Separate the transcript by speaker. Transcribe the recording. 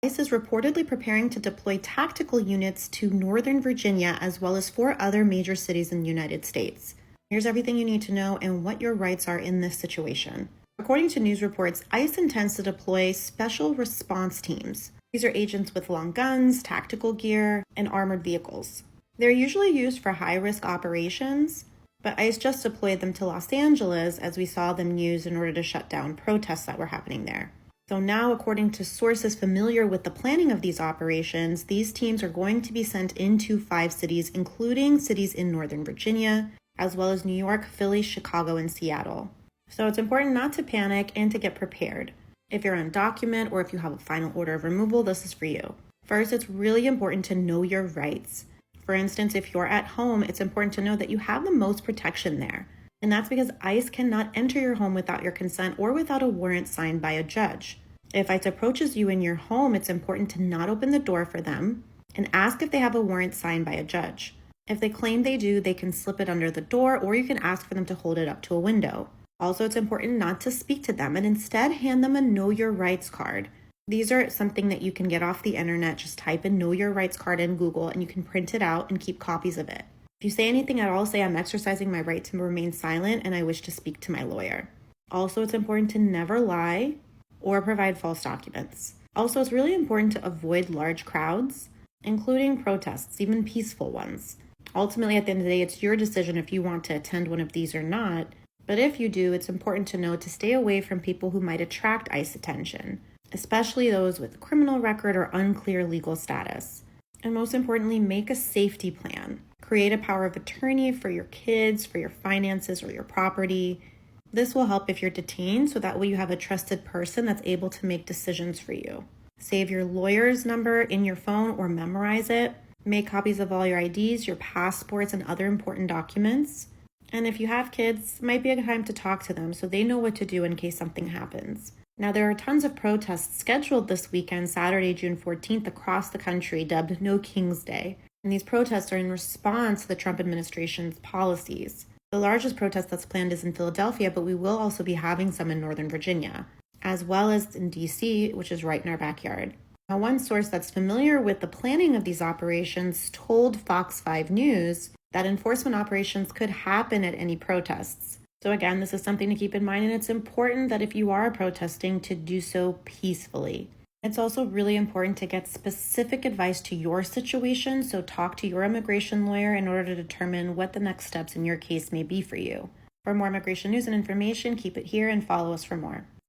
Speaker 1: ICE is reportedly preparing to deploy tactical units to Northern Virginia as well as 4 other major cities in the United States. Here's everything you need to know and what your rights are in this situation. According to news reports, ICE intends to deploy special response teams. These are agents with long guns, tactical gear, and armored vehicles. They're usually used for high-risk operations, but ICE just deployed them to Los Angeles as we saw them used in order to shut down protests that were happening there. So now, according to sources familiar with the planning of these operations, these teams are going to be sent into 5 cities, including cities in Northern Virginia, as well as New York, Philly, Chicago, and Seattle. So it's important not to panic and to get prepared. If you're undocumented or if you have a final order of removal, this is for you. First, it's really important to know your rights. For instance, if you're at home, it's important to know that you have the most protection there. And that's because ICE cannot enter your home without your consent or without a warrant signed by a judge. If ICE approaches you in your home, it's important to not open the door for them and ask if they have a warrant signed by a judge. If they claim they do, they can slip it under the door, or you can ask for them to hold it up to a window. Also, it's important not to speak to them and instead hand them a Know Your Rights card. These are something that you can get off the internet. Just type in Know Your Rights card in Google and you can print it out and keep copies of it. If you say anything at all, say I'm exercising my right to remain silent and I wish to speak to my lawyer. Also, it's important to never lie or provide false documents. Also, it's really important to avoid large crowds, including protests, even peaceful ones. Ultimately, at the end of the day, it's your decision if you want to attend one of these or not. But if you do, it's important to know to stay away from people who might attract ICE attention, especially those with a criminal record or unclear legal status. And most importantly, make a safety plan. Create a power of attorney for your kids, for your finances, or your property. This will help if you're detained, so that way you have a trusted person that's able to make decisions for you. Save your lawyer's number in your phone or memorize it. Make copies of all your IDs, your passports, and other important documents. And if you have kids, it might be a good time to talk to them so they know what to do in case something happens. Now, there are tons of protests scheduled this weekend, Saturday, June 14th, across the country, dubbed No King's Day. And these protests are in response to the Trump administration's policies. The largest protest that's planned is in Philadelphia, but we will also be having some in Northern Virginia, as well as in DC, which is right in our backyard. Now, one source that's familiar with the planning of these operations told Fox 5 News that enforcement operations could happen at any protests. So again, this is something to keep in mind, and it's important that if you are protesting, to do so peacefully. It's also really important to get specific advice to your situation, so talk to your immigration lawyer in order to determine what the next steps in your case may be for you. For more immigration news and information, keep it here and follow us for more.